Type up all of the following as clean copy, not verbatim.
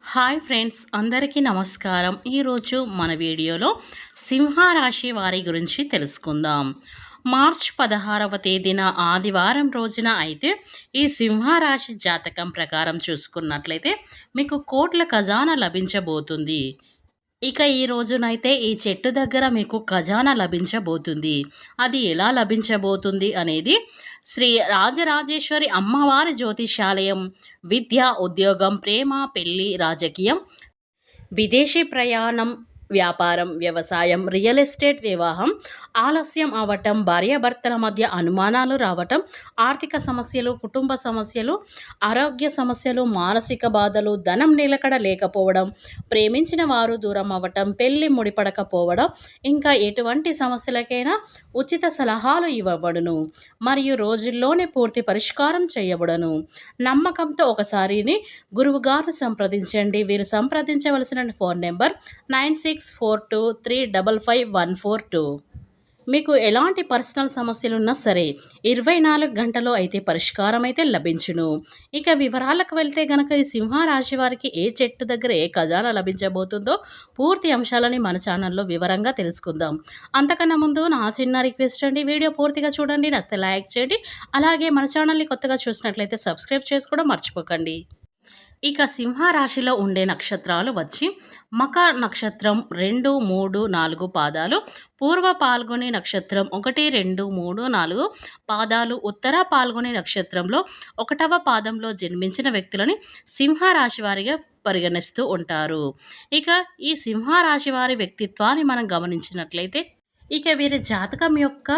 Hi friends, అందరికీ నమస్కారం. ఈరోజు మన వీడియోలో సింహరాశి వారి గురించి తెలుసుకుందాం. మార్చ్ 16వ తేదీన ఆదివారం రోజున అయితే ఈ సింహరాశి జాతకం ప్రకారం చూసుకున్నట్లయితే మీకు కోట్ల ఖజానా లభించబోతుంది. ఇక ఈ రోజునైతే ఈ చెట్టు దగ్గర మీకు ఖజానా లభించబోతుంది. అది ఎలా లభించబోతుంది అనేది శ్రీ రాజరాజేశ్వరి అమ్మవారి జ్యోతిషాలయం విద్య, ఉద్యోగం, ప్రేమ, పెళ్లి, రాజకీయం, విదేశీ ప్రయాణం, వ్యాపారం, వ్యవసాయం, రియల్ ఎస్టేట్, వివాహం ఆలస్యం అవ్వటం, భార్యాభర్తల మధ్య అనుమానాలు రావటం, ఆర్థిక సమస్యలు, కుటుంబ సమస్యలు, ఆరోగ్య సమస్యలు, మానసిక బాధలు, ధనం నిలకడ లేకపోవడం, ప్రేమించిన వారు దూరం అవ్వటం, పెళ్లి ముడిపడకపోవడం, ఇంకా ఎటువంటి సమస్యలకైనా ఉచిత సలహాలు ఇవ్వబడును మరియు రోజుల్లోనే పూర్తి పరిష్కారం చేయబడును. నమ్మకంతో ఒకసారిని గురువుగారిని సంప్రదించండి. వీరు సంప్రదించవలసిన ఫోన్ నెంబర్ 9642355142. మీకు ఎలాంటి పర్సనల్ సమస్యలున్నా సరే 24 గంటలో అయితే పరిష్కారం అయితే లభించును. ఇక వివరాలకు వెళ్తే గనక ఈ సింహరాశి వారికి ఏ చెట్టు దగ్గర ఏ ఖజానా లభించబోతుందో పూర్తి అంశాలని మన ఛానల్లో వివరంగా తెలుసుకుందాం. అంతకన్నా ముందు నా చిన్న రిక్వెస్ట్ అండి, వీడియో పూర్తిగా చూడండి, నచ్చితే లైక్ చేయండి. అలాగే మన ఛానల్ని కొత్తగా చూసినట్లయితే సబ్స్క్రైబ్ చేసుకోవడం మర్చిపోకండి. ఇక సింహరాశిలో ఉండే నక్షత్రాలు వచ్చి మక నక్షత్రం 2, 3, 4 పాదాలు, పూర్వ పాల్గొనే నక్షత్రం 1, 2, 3, 4 పాదాలు, ఉత్తర పాల్గొనే నక్షత్రంలో 1వ పాదంలో జన్మించిన వ్యక్తులని సింహరాశి వారిగా పరిగణిస్తూ ఉంటారు. ఇక ఈ సింహరాశి వారి వ్యక్తిత్వాన్ని మనం గమనించినట్లయితే ఇక వీరి జాతకం యొక్క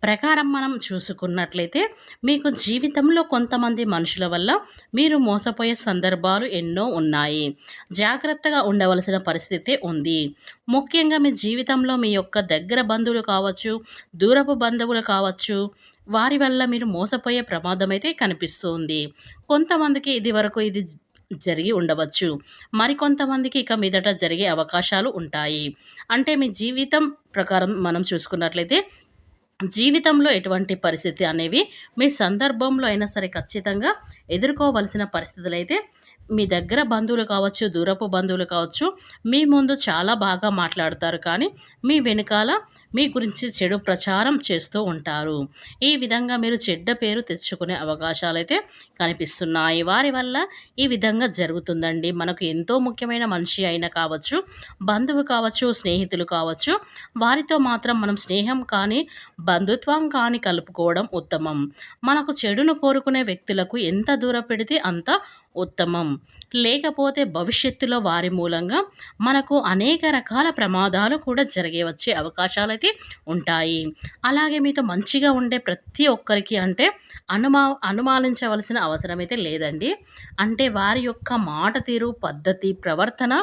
ప్రకారం మనం చూసుకున్నట్లయితే మీకు జీవితంలో కొంతమంది మనుషుల వల్ల మీరు మోసపోయే సందర్భాలు ఎన్నో ఉన్నాయి. జాగ్రత్తగా ఉండవలసిన పరిస్థితి ఉంది. ముఖ్యంగా మీ జీవితంలో మీ యొక్క దగ్గర బంధువులు కావచ్చు, దూరపు బంధువులు కావచ్చు, వారి వల్ల మీరు మోసపోయే ప్రమాదం అయితే కనిపిస్తుంది. కొంతమందికి ఇది జరిగి ఉండవచ్చు. మరికొంతమందికి ఇక మీదట జరిగే అవకాశాలు ఉంటాయి. అంటే మీ జీవితం ప్రకారం మనం చూసుకున్నట్లయితే జీవితంలో ఎటువంటి పరిస్థితి అనేవి మీ సందర్భంలో అయినా సరే ఖచ్చితంగా ఎదుర్కోవలసిన పరిస్థితులైతే మీ దగ్గర బంధువులు కావచ్చు, దూరపు బంధువులు కావచ్చు, మీ ముందు చాలా బాగా మాట్లాడతారు, కానీ మీ వెనకాల మీ గురించి చెడు ప్రచారం చేస్తూ ఉంటారు. ఈ విధంగా మీరు చెడ్డ పేరు తెచ్చుకునే అవకాశాలైతే కనిపిస్తున్నాయి. వారి వల్ల ఈ విధంగా జరుగుతుందండి. మనకు ఎంతో ముఖ్యమైన మనిషి అయినా కావచ్చు, బంధువు కావచ్చు, స్నేహితులు కావచ్చు, వారితో మాత్రం మనం స్నేహం కానీ బంధుత్వం కానీ కలుపుకోవడం ఉత్తమం. మనకు చెడును కోరుకునే వ్యక్తులకు ఎంత దూరం పెడితే అంత ఉత్తమం. లేకపోతే భవిష్యత్తులో వారి మూలంగా మనకు అనేక రకాల ప్రమాదాలు కూడా జరిగే వచ్చే అవకాశాలైతే ఉంటాయి. అలాగే మీతో మంచిగా ఉండే ప్రతి ఒక్కరికి అంటే అనుమానించవలసిన అవసరం అయితే లేదండి. అంటే వారి యొక్క మాట తీరు, పద్ధతి, ప్రవర్తన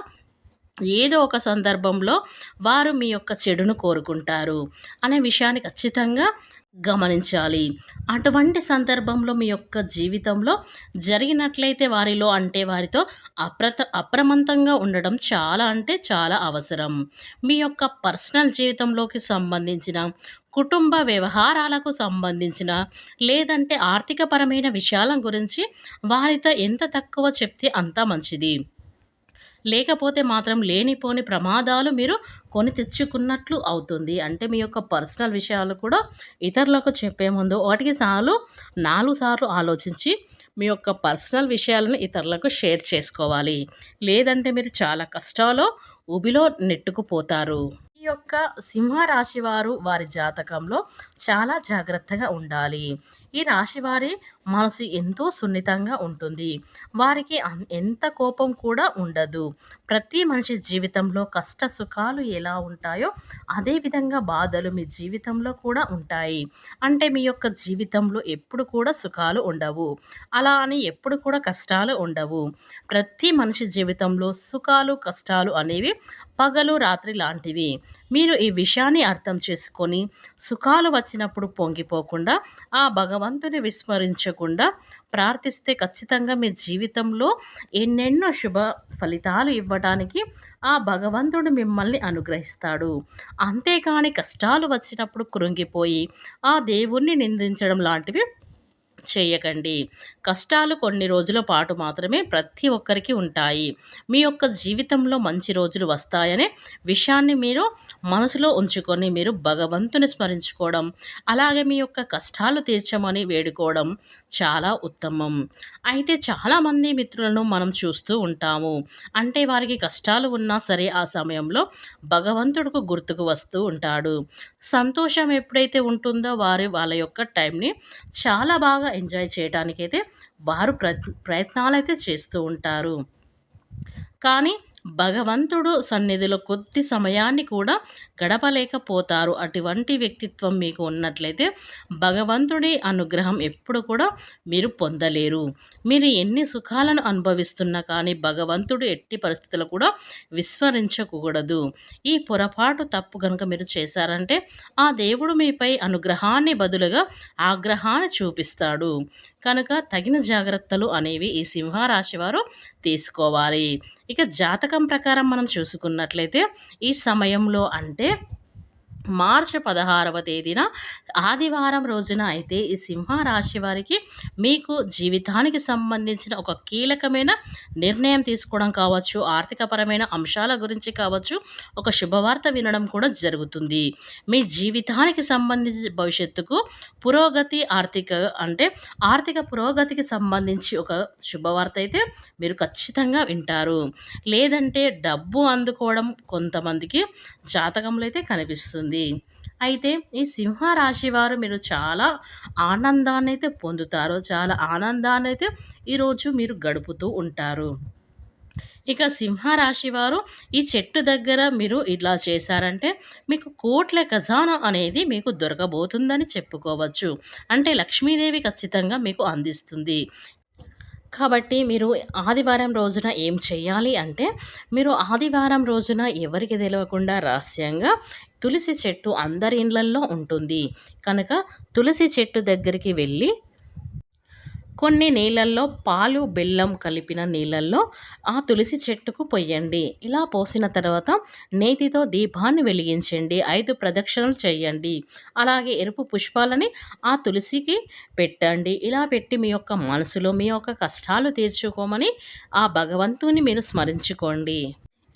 ఏదో ఒక సందర్భంలో వారు మీ యొక్క చెడును కోరుకుంటారు అనే విషయాన్ని ఖచ్చితంగా గమనించాలి. అటువంటి సందర్భంలో మీ యొక్క జీవితంలో జరిగినట్లయితే వారితో అప్రమత్తంగా ఉండడం చాలా అంటే చాలా అవసరం. మీ యొక్క పర్సనల్ జీవితంలోకి సంబంధించిన, కుటుంబ వ్యవహారాలకు సంబంధించిన, లేదంటే ఆర్థికపరమైన విషయాల గురించి వారితో ఎంత తక్కువ చెప్తే అంత మంచిది. లేకపోతే మాత్రం లేనిపోని ప్రమాదాలు మీరు కొని తెచ్చుకున్నట్లు అవుతుంది. అంటే మీ యొక్క పర్సనల్ విషయాలు కూడా ఇతరులకు చెప్పే ముందు వాటికి 4 సార్లు ఆలోచించి మీ యొక్క పర్సనల్ విషయాలను ఇతరులకు షేర్ చేసుకోవాలి. లేదంటే మీరు చాలా కష్టాలు ఊబిలో నెట్టుకుపోతారు. ఈ యొక్క సింహరాశి వారు వారి జాతకంలో చాలా జాగ్రత్తగా ఉండాలి. ఈ రాశివారి మనసు ఎంతో సున్నితంగా ఉంటుంది. వారికి ఎంత కోపం కూడా ఉండదు. ప్రతి మనిషి జీవితంలో కష్ట సుఖాలు ఎలా ఉంటాయో అదేవిధంగా బాధలు మీ జీవితంలో కూడా ఉంటాయి. అంటే మీ యొక్క జీవితంలో ఎప్పుడు కూడా సుఖాలు ఉండవు, అలా అని ఎప్పుడు కూడా కష్టాలు ఉండవు. ప్రతి మనిషి జీవితంలో సుఖాలు, కష్టాలు అనేవి పగలు రాత్రి లాంటివి. మీరు ఈ విషయాన్ని అర్థం చేసుకొని సుఖాలు వచ్చినప్పుడు పొంగిపోకుండా, ఆ భగవంతుని విస్మరించకుండా ప్రార్థిస్తే ఖచ్చితంగా మీ జీవితంలో ఎన్నెన్నో శుభ ఫలితాలు ఇవ్వడానికి ఆ భగవంతుడు మిమ్మల్ని అనుగ్రహిస్తాడు. అంతేకాని కష్టాలు వచ్చినప్పుడు కృంగిపోయి ఆ దేవుణ్ణి నిందించడం లాంటివి చేయకండి. కష్టాలు కొన్ని రోజుల పాటు మాత్రమే ప్రతి ఒక్కరికి ఉంటాయి. మీ యొక్క జీవితంలో మంచి రోజులు వస్తాయనే విషయాన్ని మీరు మనసులో ఉంచుకొని మీరు భగవంతుని స్మరించుకోవడం, అలాగే మీ యొక్క కష్టాలు తీర్చమని వేడుకోవడం చాలా ఉత్తమం. అయితే చాలామంది మిత్రులను మనం చూస్తూ ఉంటాము. అంటే వారికి కష్టాలు ఉన్నా సరే ఆ సమయంలో భగవంతుడుకు గుర్తుకు వస్తూ ఉంటాడు. సంతోషం ఎప్పుడైతే ఉంటుందో వారు వాళ్ళ యొక్క టైంని చాలా బాగా ఎంజాయ్ చేయడానికైతే వారు ప్రయత్నాలైతే చేస్తూ ఉంటారు. కానీ భగవంతుడు సన్నిధిలో కొద్ది సమయాన్ని కూడా గడపలేకపోతారు. అటువంటి వ్యక్తిత్వం మీకు ఉన్నట్లయితే భగవంతుడి అనుగ్రహం ఎప్పుడు కూడా మీరు పొందలేరు. మీరు ఎన్ని సుఖాలను అనుభవిస్తున్నా కానీ భగవంతుడు ఎట్టి పరిస్థితుల్లో కూడా విస్మరించకూడదు. ఈ పొరపాటు తప్పు కనుక మీరు చేశారంటే ఆ దేవుడు మీపై అనుగ్రహాన్ని బదులుగా ఆగ్రహాన్ని చూపిస్తాడు. కనుక తగిన జాగ్రత్తలు అనేవి ఈ సింహరాశి వారు తీసుకోవాలి. ఇక జాతకం ప్రకారం మనం చూసుకున్నట్లయితే ఈ సమయంలో అంటే మార్చి 16వ తేదీన ఆదివారం రోజున అయితే ఈ సింహరాశి వారికి మీకు జీవితానికి సంబంధించిన ఒక కీలకమైన నిర్ణయం తీసుకోవడం కావచ్చు, ఆర్థికపరమైన అంశాల గురించి కావచ్చు, ఒక శుభవార్త వినడం కూడా జరుగుతుంది. మీ జీవితానికి సంబంధించి భవిష్యత్తుకు పురోగతి ఆర్థిక పురోగతికి సంబంధించి ఒక శుభవార్త అయితే మీరు ఖచ్చితంగా వింటారు. లేదంటే డబ్బు అందుకోవడం కొంతమందికి జాతకంలో అయితే కనిపిస్తుంది. అయితే ఈ సింహరాశి వారు మీరు చాలా ఆనందాన్నైతే పొందుతారు. చాలా ఆనందాన్నైతే ఈరోజు మీరు గడుపుతూ ఉంటారు. ఇక సింహరాశి వారు ఈ చెట్టు దగ్గర మీరు ఇలా చేశారంటే మీకు కోట్ల ఖజానా అనేది మీకు దొరకబోతుందని చెప్పుకోవచ్చు. అంటే లక్ష్మీదేవి ఖచ్చితంగా మీకు అందిస్తుంది. కాబట్టి మీరు ఆదివారం రోజున ఏం చేయాలి అంటే, మీరు ఆదివారం రోజున ఎవరికి తెలవకుండా రహస్యంగా తులసి చెట్టు అందరి ఇండ్లల్లో ఉంటుంది. కనుక తులసి చెట్టు దగ్గరికి వెళ్ళి కొన్ని నీళ్ళల్లో పాలు బెల్లం కలిపిన నీళ్ళల్లో ఆ తులసి చెట్టుకు పొయ్యండి. ఇలా పోసిన తర్వాత నేతితో దీపాన్ని వెలిగించండి. 5 ప్రదక్షిణలు చేయండి. అలాగే ఎరుపు పుష్పాలని ఆ తులసికి పెట్టండి. ఇలా పెట్టి మీ యొక్క మనసులో మీ యొక్క కష్టాలు తీర్చుకోమని ఆ భగవంతుని మీరు స్మరించుకోండి.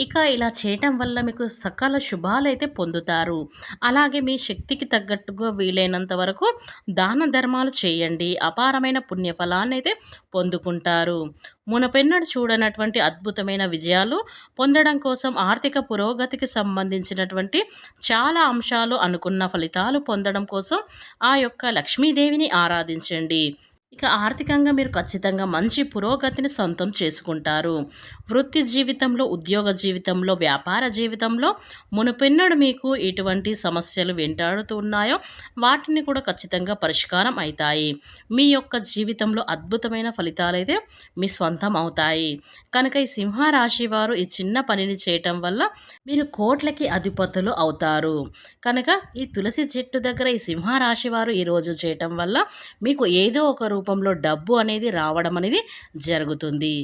ఇక ఇలా చేయటం వల్ల మీకు సకల శుభాలైతే పొందుతారు. అలాగే మీ శక్తికి తగ్గట్టుగా వీలైనంత వరకు దాన ధర్మాలు చేయండి. అపారమైన పుణ్యఫలాన్నైతే పొందుకుంటారు. మునపెన్నడు చూడనటువంటి అద్భుతమైన విజయాలు పొందడం కోసం ఆర్థిక పురోగతికి సంబంధించినటువంటి చాలా అంశాలు అనుకున్న ఫలితాలు పొందడం కోసం ఆ యొక్క లక్ష్మీదేవిని ఆరాధించండి. ఇక ఆర్థికంగా మీరు ఖచ్చితంగా మంచి పురోగతిని సొంతం చేసుకుంటారు. వృత్తి జీవితంలో, ఉద్యోగ జీవితంలో, వ్యాపార జీవితంలో మునుపెన్నడు మీకు ఎటువంటి సమస్యలు వెంటాడుతూ ఉన్నాయో వాటిని కూడా ఖచ్చితంగా పరిష్కారం అవుతాయి. మీ యొక్క జీవితంలో అద్భుతమైన ఫలితాలైతే మీ సొంతం అవుతాయి. కనుక ఈ సింహరాశి వారు ఈ చిన్న పనిని చేయటం వల్ల మీరు కోట్లకి అధిపతులు అవుతారు. కనుక ఈ తులసి చెట్టు దగ్గర ఈ సింహరాశి వారు ఈరోజు చేయటం వల్ల మీకు ఏదో ఒక రూపంలో డబ్బు అనేది రావడం అనేది జరుగుతుంది.